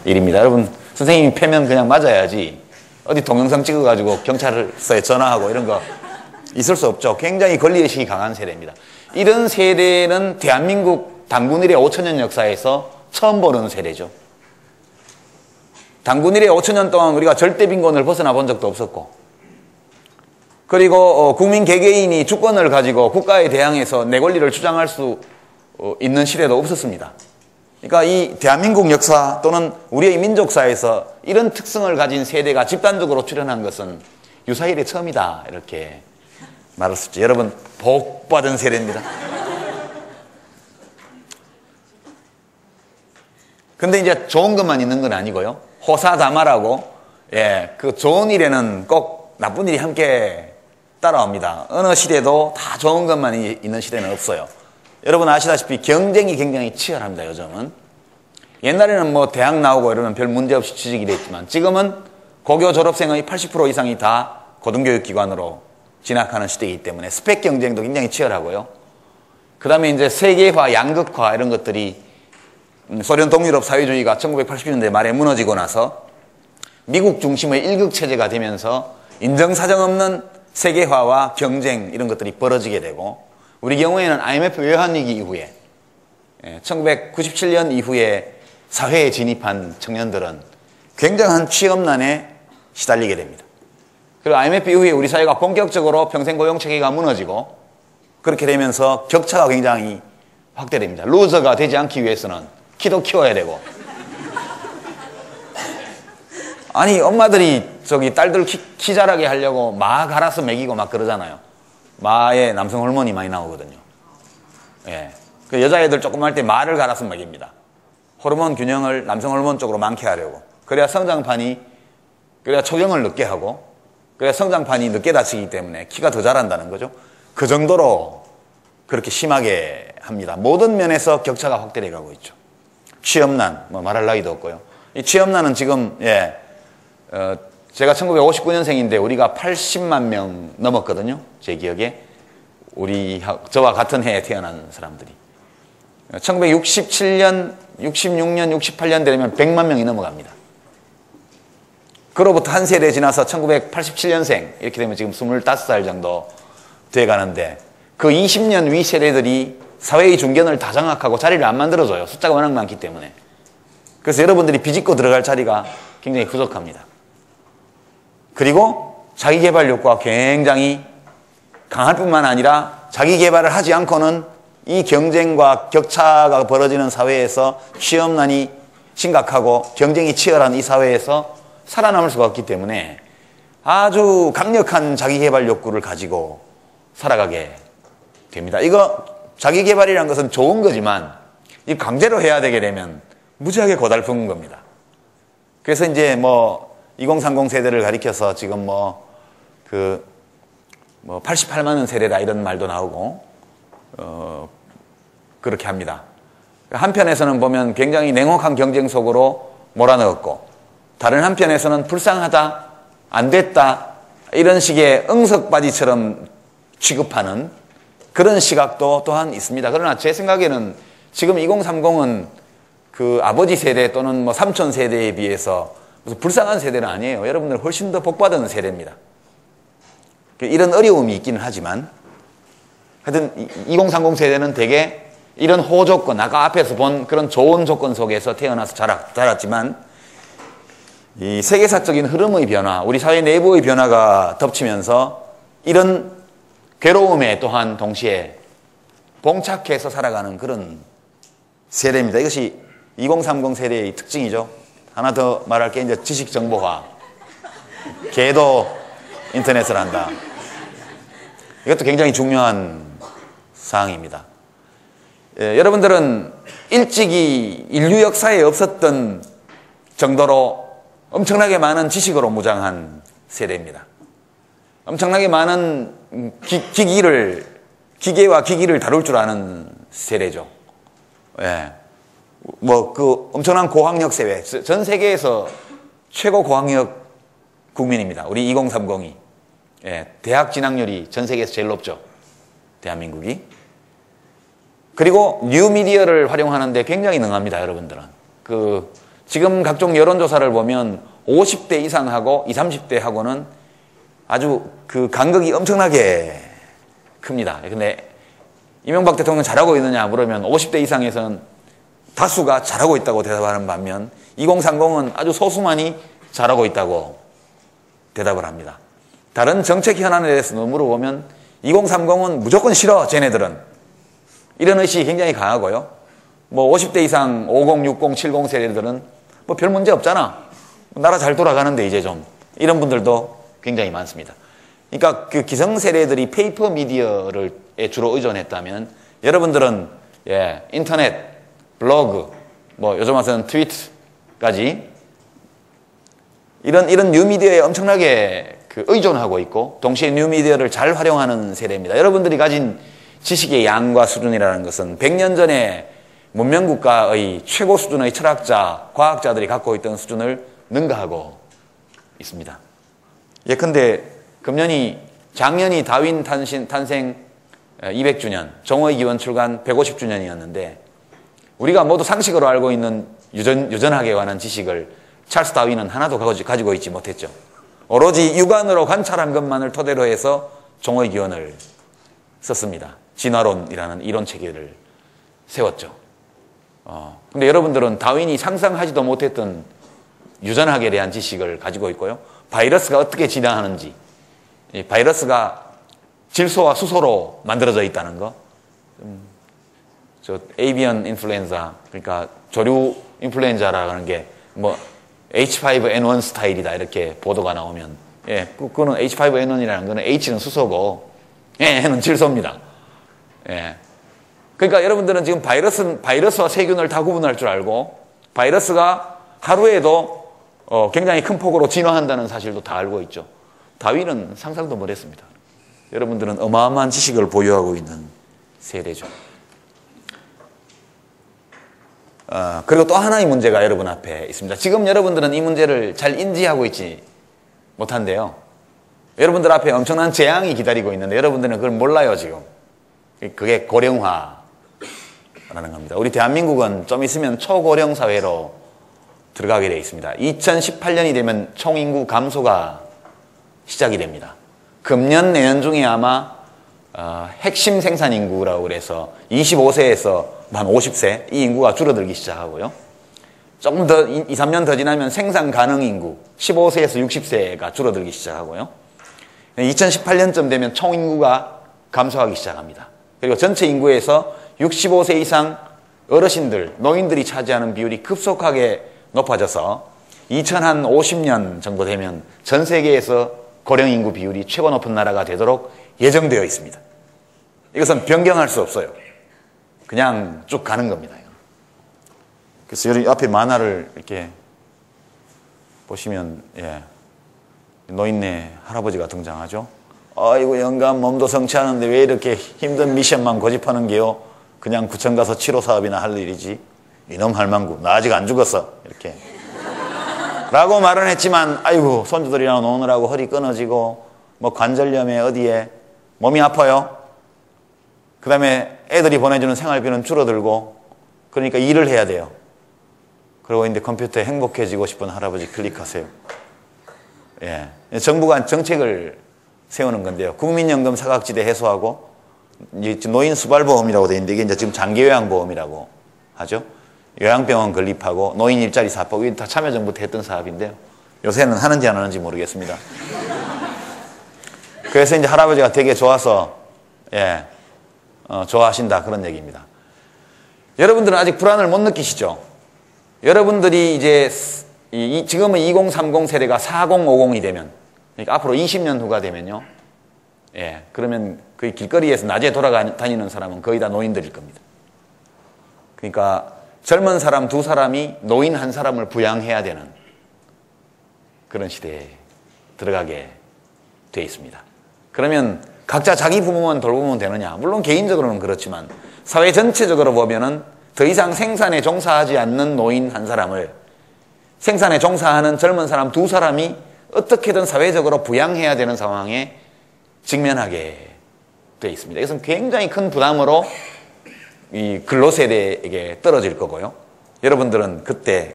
일입니다. 여러분, 선생님이 패면 그냥 맞아야지 어디 동영상 찍어가지고 경찰서에 전화하고 이런 거 있을 수 없죠. 굉장히 권리의식이 강한 세대입니다. 이런 세대는 대한민국 단군 일의 5천년 역사에서 처음 보는 세대죠. 단군 일의 5천년 동안 우리가 절대 빈곤을 벗어나 본 적도 없었고, 그리고 국민 개개인이 주권을 가지고 국가에 대항해서 내 권리를 주장할 수 있는 시대도 없었습니다. 그러니까 이 대한민국 역사 또는 우리의 민족사에서 이런 특성을 가진 세대가 집단적으로 출현한 것은 유사일의 처음이다, 이렇게 말할 수 있죠. 여러분, 복받은 세대입니다. 근데 이제 좋은 것만 있는 건 아니고요. 호사다마라고, 그 좋은 일에는 꼭 나쁜 일이 함께 따라옵니다. 어느 시대도 다 좋은 것만 있는 시대는 없어요. 여러분 아시다시피 경쟁이 굉장히 치열합니다, 요즘은. 옛날에는 뭐 대학 나오고 이러면 별 문제 없이 취직이 됐지만, 지금은 고교 졸업생의 80% 이상이 다 고등교육기관으로 진학하는 시대이기 때문에 스펙 경쟁도 굉장히 치열하고요. 그 다음에 이제 세계화, 양극화 이런 것들이 소련 동유럽 사회주의가 1980년대 말에 무너지고 나서 미국 중심의 일극체제가 되면서 인정사정 없는 세계화와 경쟁 이런 것들이 벌어지게 되고, 우리 경우에는 IMF 외환위기 이후에 1997년 이후에 사회에 진입한 청년들은 굉장한 취업난에 시달리게 됩니다. 그리고 IMF 이후에 우리 사회가 본격적으로 평생고용체계가 무너지고, 그렇게 되면서 격차가 굉장히 확대됩니다. 루저가 되지 않기 위해서는 키도 키워야 되고, 아니 엄마들이 딸들 키 자라게 하려고 마 갈아서 먹이고 막 그러잖아요. 마에 남성 호르몬이 많이 나오거든요. 그 여자애들 조금 할 때 마를 갈아서 먹입니다. 호르몬 균형을 남성 호르몬 쪽으로 많게 하려고. 그래야 그래야 초경을 늦게 하고, 그래야 성장판이 늦게 닫히기 때문에 키가 더 자란다는 거죠. 그 정도로 그렇게 심하게 합니다. 모든 면에서 격차가 확대돼 가고 있죠. 취업난, 뭐 말할 나위도 없고요. 이 취업난은 지금, 제가 1959년생인데 우리가 80만 명 넘었거든요. 제 기억에. 저와 같은 해에 태어난 사람들이. 1967년, 66년, 68년 되면 100만 명이 넘어갑니다. 그로부터 한 세대 지나서 1987년생, 이렇게 되면 지금 25살 정도 돼 가는데, 그 20년 위 세대들이 사회의 중견을 다 장악하고 자리를 안 만들어줘요. 숫자가 워낙 많기 때문에. 그래서 여러분들이 비집고 들어갈 자리가 굉장히 부족합니다. 그리고 자기개발 욕구가 굉장히 강할 뿐만 아니라 자기 개발을 하지 않고는 이 경쟁과 격차가 벌어지는 사회에서 취업난이 심각하고 경쟁이 치열한 이 사회에서 살아남을 수가 없기 때문에 아주 강력한 자기개발 욕구를 가지고 살아가게 됩니다. 이거 자기개발이라는 것은 좋은 거지만 이 강제로 해야 되게 되면 무지하게 고달픈 겁니다. 그래서 이제 2030 세대를 가리켜서 지금 88만 원 세대다 이런 말도 나오고 그렇게 합니다. 한편에서는 보면 굉장히 냉혹한 경쟁 속으로 몰아넣었고, 다른 한편에서는 불쌍하다, 안 됐다 이런 식의 응석바지처럼 취급하는 그런 시각도 또한 있습니다. 그러나 제 생각에는 지금 2030은 그 아버지 세대 또는 삼촌 세대에 비해서 무슨 불쌍한 세대는 아니에요. 여러분들 훨씬 더 복받은 세대입니다. 이런 어려움이 있기는 하지만, 하여튼 2030 세대는 되게 이런 호조건, 아까 앞에서 본 그런 좋은 조건 속에서 태어나서 자랐지만, 이 세계사적인 흐름의 변화, 우리 사회 내부의 변화가 덮치면서 이런 괴로움에 또한 동시에 봉착해서 살아가는 그런 세대입니다. 이것이 2030 세대의 특징이죠. 하나 더 말할 게 이제 지식 정보화. 개도 인터넷을 한다. 이것도 굉장히 중요한 사항입니다. 여러분들은 일찍이 인류 역사에 없었던 정도로 엄청나게 많은 지식으로 무장한 세대입니다. 엄청나게 많은 기계와 기기를 다룰 줄 아는 세대죠. 그 엄청난 고학력 세대, 전 세계에서 최고 고학력 국민입니다. 우리 2030이. 대학 진학률이 전 세계에서 제일 높죠. 대한민국이. 그리고 뉴미디어를 활용하는데 굉장히 능합니다, 여러분들은. 지금 각종 여론조사를 보면 50대 이상하고 20, 30대하고는 아주 그 간극이 엄청나게 큽니다. 근데 이명박 대통령 잘하고 있느냐 물으면 50대 이상에서는 다수가 잘하고 있다고 대답하는 반면 2030은 아주 소수만이 잘하고 있다고 대답을 합니다. 다른 정책 현안에 대해서 물어보면 2030은 무조건 싫어, 쟤네들은. 이런 의식이 굉장히 강하고요. 뭐 50대 이상 50, 60, 70 세대들은 뭐 별 문제 없잖아. 나라 잘 돌아가는데 이제 좀. 이런 분들도 굉장히 많습니다. 그러니까 그 기성세대들이 페이퍼 미디어를 주로 의존했다면 여러분들은 인터넷, 블로그, 뭐 요즘 와서는 트위터까지 이런 뉴미디어에 엄청나게 의존하고 있고 동시에 뉴미디어를 잘 활용하는 세대입니다. 여러분들이 가진 지식의 양과 수준이라는 것은 100년 전에 문명국가의 최고 수준의 철학자, 과학자들이 갖고 있던 수준을 능가하고 있습니다. 예컨대 작년이 다윈 탄생 200주년, 정오의 기원 출간 150주년이었는데 우리가 모두 상식으로 알고 있는 유전학에 관한 지식을 찰스 다윈은 하나도 가지고 있지 못했죠. 오로지 육안으로 관찰한 것만을 토대로 해서 정오의 기원을 썼습니다. 진화론이라는 이론 체계를 세웠죠. 근데 여러분들은 다윈이 상상하지도 못했던 유전학에 대한 지식을 가지고 있고요. 바이러스가 어떻게 진화하는지, 바이러스가 질소와 수소로 만들어져 있다는 거, 에이비언 인플루엔자, 그러니까 조류 인플루엔자라는 게 뭐 H5N1 스타일이다 이렇게 보도가 나오면 그거는 H5N1이라는 거는 H는 수소고 N은 질소입니다. 그러니까 여러분들은 지금 바이러스와 세균을 다 구분할 줄 알고 바이러스가 하루에도 굉장히 큰 폭으로 진화한다는 사실도 다 알고 있죠. 다윈은 상상도 못했습니다. 여러분들은 어마어마한 지식을 보유하고 있는 세대죠. 그리고 또 하나의 문제가 여러분 앞에 있습니다. 지금 여러분들은 이 문제를 잘 인지하고 있지 못한데요. 여러분들 앞에 엄청난 재앙이 기다리고 있는데 여러분들은 그걸 몰라요, 지금. 그게 고령화라는 겁니다. 우리 대한민국은 좀 있으면 초고령 사회로 들어가게 되어 있습니다. 2018년이 되면 총인구 감소가 시작이 됩니다. 금년 내년 중에 아마 핵심 생산 인구라고 그래서 25세에서 한 50세 이 인구가 줄어들기 시작하고요. 조금 더 2, 3년 더 지나면 생산 가능 인구 15세에서 60세가 줄어들기 시작하고요. 2018년쯤 되면 총 인구가 감소하기 시작합니다. 그리고 전체 인구에서 65세 이상 어르신들, 노인들이 차지하는 비율이 급속하게 높아져서 2050년 정도 되면 전 세계에서 고령 인구 비율이 최고 높은 나라가 되도록 예정되어 있습니다. 이것은 변경할 수 없어요. 그냥 쭉 가는 겁니다. 그래서 여기 앞에 만화를 이렇게 보시면 노인네 할아버지가 등장하죠. 아이고 영감 몸도 성취하는데 왜 이렇게 힘든 미션만 고집하는 게요. 그냥 구청 가서 치료 사업이나 할 일이지. 이놈 할망구 나 아직 안 죽었어. 이렇게 라고 말은 했지만 아이고 손주들이랑 노느라고 허리 끊어지고 뭐 관절염에 어디에 몸이 아파요. 그 다음에 애들이 보내주는 생활비는 줄어들고 그러니까 일을 해야 돼요. 그리고 이제 컴퓨터에 행복해지고 싶은 할아버지 클릭하세요. 정부가 정책을 세우는 건데요. 국민연금 사각지대 해소하고 이제 노인 수발보험이라고 되어 있는데 이게 이제 지금 장기요양보험이라고 하죠. 요양병원 건립하고 노인 일자리 사업 이게 다 참여정부 때 했던 사업인데요. 요새는 하는지 안 하는지 모르겠습니다. 그래서 이제 할아버지가 되게 좋아서 좋아하신다 그런 얘기입니다. 여러분들은 아직 불안을 못 느끼시죠? 여러분들이 이제 지금은 2030 세대가 4050이 되면 그러니까 앞으로 20년 후가 되면요. 그러면 거의 길거리에서 낮에 돌아다니는 사람은 거의 다 노인들일 겁니다. 그러니까 젊은 사람 두 사람이 노인 한 사람을 부양해야 되는 그런 시대에 들어가게 돼 있습니다. 그러면 각자 자기 부모만 돌보면 되느냐? 물론 개인적으로는 그렇지만 사회 전체적으로 보면은 더 이상 생산에 종사하지 않는 노인 한 사람을 생산에 종사하는 젊은 사람 두 사람이 어떻게든 사회적으로 부양해야 되는 상황에 직면하게 돼 있습니다. 이것은 굉장히 큰 부담으로 이 근로세대에게 떨어질 거고요. 여러분들은 그때